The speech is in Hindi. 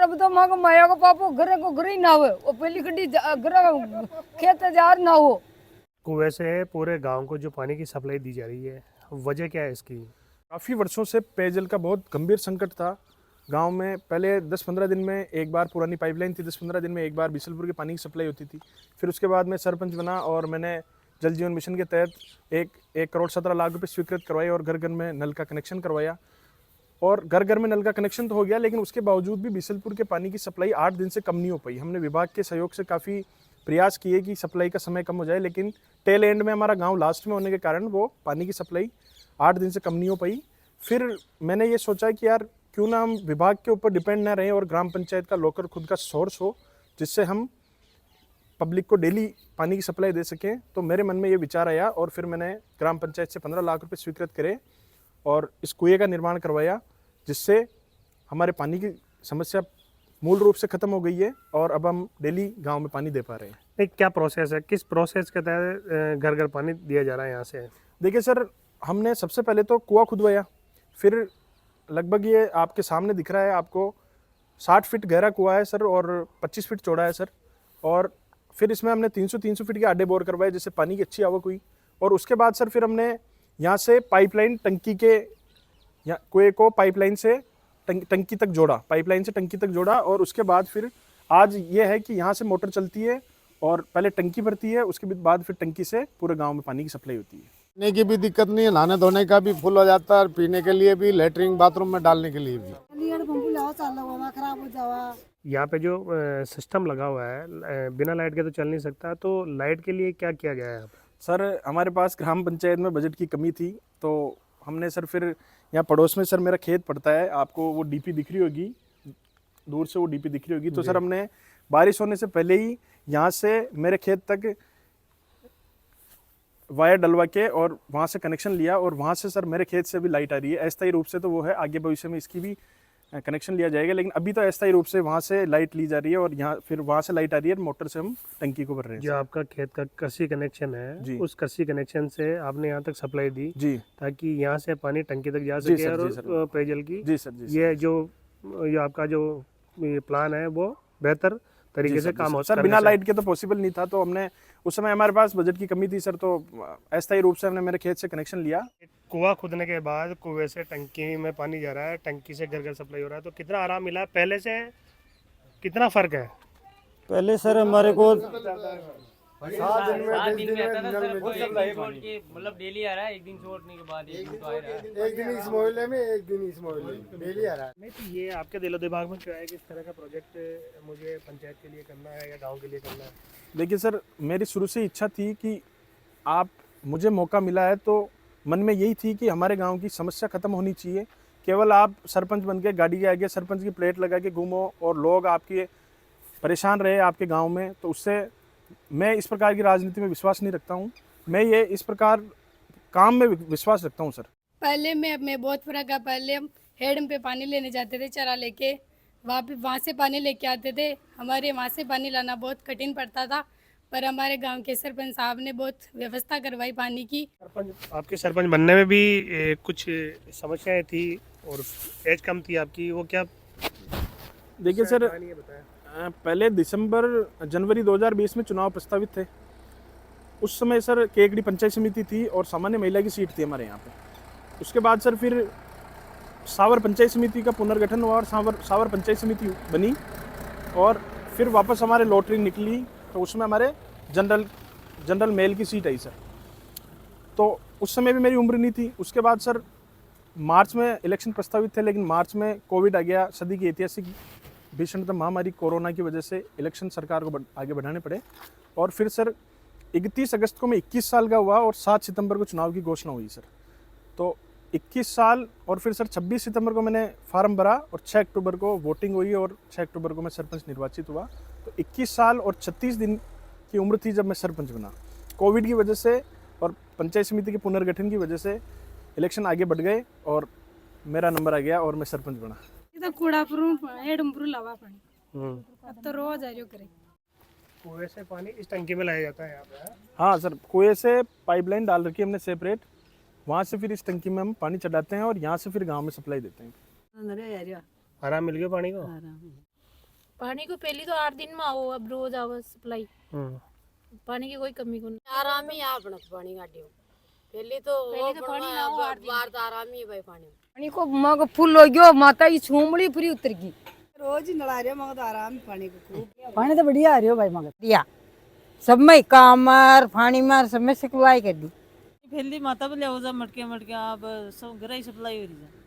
अब तो माँ को माया को पापो घर ही ना हो, वो पहली गड्डी घर खेत जार ना हो। कुएं से पूरे गांव को जो पानी की सप्लाई दी जा रही है, वजह क्या है इसकी? काफ़ी वर्षों से पेयजल का बहुत गंभीर संकट था गांव में। पहले 10-15 दिन में एक बार पुरानी पाइपलाइन थी, 10-15 दिन में एक बार बिसलपुर के पानी की सप्लाई होती थी। फिर उसके बाद मैं सरपंच बना और मैंने जल जीवन मिशन के तहत 1,17,00,000 रुपये स्वीकृत करवाए और घर घर में नल का कनेक्शन करवाया। और घर घर में नल का कनेक्शन तो हो गया, लेकिन उसके बावजूद भी बिसलपुर के पानी की सप्लाई 8 दिन से कम नहीं हो पाई। हमने विभाग के सहयोग से काफ़ी प्रयास किए कि सप्लाई का समय कम हो जाए, लेकिन टेल एंड में हमारा गांव लास्ट में होने के कारण वो पानी की सप्लाई 8 दिन से कम नहीं हो पाई। फिर मैंने ये सोचा कि यार क्यों ना हम विभाग के ऊपर डिपेंड ना रहें और ग्राम पंचायत का लोकल खुद का सोर्स हो, जिससे हम पब्लिक को डेली पानी की सप्लाई दे सकें। तो मेरे मन में ये विचार आया और फिर मैंने ग्राम पंचायत से 15 लाख रुपए स्वीकृत करे और इस कुएं का निर्माण करवाया, जिससे हमारे पानी की समस्या मूल रूप से ख़त्म हो गई है और अब हम डेली गांव में पानी दे पा रहे हैं। नहीं, क्या प्रोसेस है, किस प्रोसेस के तहत घर घर पानी दिया जा रहा है यहाँ से? देखिए सर, हमने सबसे पहले तो कुआं खुदवाया, फिर लगभग ये आपके सामने दिख रहा है आपको 60 फीट गहरा कुआं है सर और 25 फीट चौड़ा है सर। और फिर इसमें हमने 300 फीट के आडे बोर करवाए, जिससे पानी की अच्छी आवक हुई। और उसके बाद सर फिर हमने यहाँ से पाइपलाइन टंकी के कुएं को पाइपलाइन से टंकी तक जोड़ा, पाइपलाइन से टंकी तक जोड़ा। और उसके बाद फिर आज ये है कि यहाँ से मोटर चलती है और पहले टंकी भरती है, उसके बाद फिर टंकी से पूरे गांव में पानी की सप्लाई होती है। पीने की भी दिक्कत नहीं है, नहाने धोने का भी फुल हो जाता है और पीने के लिए भी, लेटरिन बाथरूम में डालने के लिए भी। खराब हो जावा। यहाँ पे जो सिस्टम लगा हुआ है बिना लाइट के तो चल नहीं सकता, तो लाइट के लिए क्या किया गया है यहाँ पे? सर हमारे पास ग्राम पंचायत में बजट की कमी थी, तो हमने सर फिर यहाँ पड़ोस में सर मेरा खेत पड़ता है, आपको वो डीपी दिख रही होगी, दूर से वो डीपी दिख रही होगी। तो सर हमने बारिश होने से पहले ही यहाँ से मेरे खेत तक वायर डलवा के और वहाँ से कनेक्शन लिया और वहाँ से सर मेरे खेत से भी लाइट आ रही है। अस्थायी रूप से तो वो है, आगे भविष्य में इसकी भी कनेक्शन लिया जाएगा, लेकिन अभी तो अस्थायी रूप से वहाँ से लाइट ली जा रही है और यहाँ फिर वहाँ से लाइट आ रही है, मोटर से हम टंकी को भर रहे हैं। जो आपका खेत का कृषि कनेक्शन है, उस कृषि कनेक्शन से आपने यहाँ तक सप्लाई दी जी, ताकि यहाँ से पानी टंकी तक जा सके और पेयजल की जी सर, ये जो आपका जो प्लान है वो बेहतर तरीके से काम हो। सर बिना लाइट के तो पॉसिबल नहीं था, तो हमने उस समय हमारे पास बजट की कमी थी सर, तो अस्थायी रूप से हमने मेरे खेत से कनेक्शन लिया। कुआं खुदने के बाद कुएं से टंकी में पानी जा रहा है, टंकी से घर घर सप्लाई हो रहा है, तो कितना आराम मिला, पहले से कितना फर्क है? पहले सर हमारे को 7 दिन में आता था सर, कोई एक दिन छोड़ के मतलब डेली आ रहा है, एक दिन छोड़ने के बाद एक दिन तो आ रहा है। एक दिन इस मोहल्ले में, एक दिन इस मोहल्ले में डेली आ रहा है। नहीं, तो ये आपके दिलो दिमाग में क्या है कि इस तरह का प्रोजेक्ट मुझे पंचायत के लिए करना है या गांव के लिए करना है? देखिए सर, मेरी शुरू से इच्छा थी कि आप मुझे मौका मिला है तो मन में यही थी कि हमारे गांव की समस्या ख़त्म होनी चाहिए। केवल आप सरपंच बन के गाड़ी के आगे सरपंच की प्लेट लगा के घूमो और लोग आपके परेशान रहे आपके गांव में, तो उससे मैं इस प्रकार की राजनीति में विश्वास नहीं रखता हूं। मैं ये इस प्रकार काम में विश्वास रखता हूं सर। पहले में बहुत फर्क है। पहले हम हेडम पे पानी लेने जाते थे चारा लेके, वहाँ से पानी लेके आते थे। हमारे वहाँ से पानी लाना बहुत कठिन पड़ता था, पर हमारे गांव के सरपंच साहब ने बहुत व्यवस्था करवाई पानी की। आपके सरपंच बनने में भी कुछ समस्याएं थी और एज कम थी आपकी, वो क्या? देखिए सर, पहले जनवरी 2020 में चुनाव प्रस्तावित थे। उस समय सर केकड़ी पंचायत समिति थी और सामान्य महिला की सीट थी हमारे यहाँ पे। उसके बाद सर फिर सावर पंचायत समिति का पुनर्गठन हुआ और सावर पंचायत समिति बनी और फिर वापस हमारे लॉटरी निकली, तो उसमें हमारे जनरल मेल की सीट आई सर। तो उस समय भी मेरी उम्र नहीं थी। उसके बाद सर मार्च में इलेक्शन प्रस्तावित थे, लेकिन मार्च में कोविड आ गया। सदी की ऐतिहासिक भीषणतम महामारी कोरोना की वजह से इलेक्शन सरकार को आगे बढ़ाने पड़े और फिर सर 31 अगस्त को मैं 21 साल का हुआ और 7 सितंबर को चुनाव की घोषणा हुई सर। तो 21 साल और फिर सर 26 सितंबर को मैंने फार्म भरा और 6 अक्टूबर को वोटिंग हुई और 6 अक्टूबर को मैं सरपंच निर्वाचित हुआ। तो 21 साल और 36 दिन की उम्र थी जब मैं सरपंच बना। कोविड की वजह से और पंचायत समिति के पुनर्गठन की वजह से इलेक्शन आगे बढ़ गए और मेरा नंबर आ गया और मैं सरपंच बना। तो कूड़ापुर लावा पानी अब तो रोज आयो करे। कुएं से पानी इस टंकी में लाया जाता है यहाँ पे? हाँ सर, कुएं से पाइपलाइन डाल रखी है हमने सेपरेट, वहाँ से फिर इस टंकी में हम पानी चढ़ाते हैं और यहाँ से फिर गांव में सप्लाई देते हैं। आराम मिल गया पानी को? पानी को पहली तो 8 दिन में आओ, अब रोज आओ सप्लाई। पानी की कोई कमी को नहीं। आराम ही आ अपना पानी गाड़ी पहले तो पानी ना हो 8 दिन। बार तो आराम ही भाई पानी पानी को मग फुल हो गयो, माता की छूमड़ी पूरी उतर गई। रोज ही नला रहे मगर तो आराम पानी को खूब पानी तो बढ़िया आ रही हो भाई, मगर दिया सब में काम मार पानी मार सब में सप्लाई कर दी। पहली माता पे ले जा मटके मटके आप सब घर ही सप्लाई हो रही है।